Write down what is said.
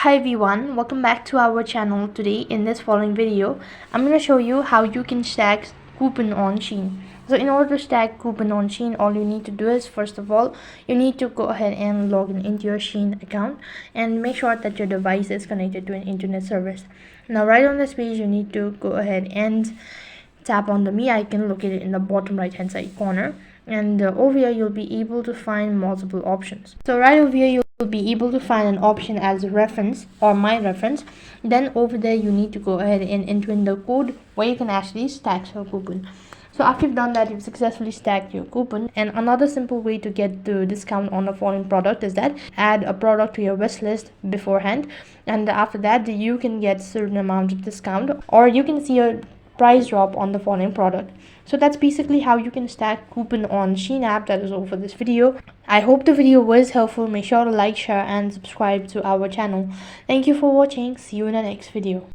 Hi everyone, welcome back to our channel. Today in this following video I'm going to show you how you can stack coupon on Shein. So in order to stack coupon on Shein, all you need to do is, first of all, you need to go ahead and log in into your Shein account and make sure that your device is connected to an internet service. Now right on this page, you need to go ahead and tap on the me icon located in the bottom right hand side corner, and over here you'll be able to find multiple options. So right over here you'll be able to find an option as reference or my reference. Then over there you need to go ahead and enter in the code where you can actually stack your coupon. So after you've done that, you've successfully stacked your coupon. And another simple way to get the discount on the following product is that add a product to your wish list beforehand, and after that you can get certain amount of discount, or you can see a price drop on the following product. So that's basically how you can stack coupon on Shein app. That is all for this video. I hope the video was helpful. Make sure to like, share and subscribe to our channel. Thank you for watching. See you in the next video.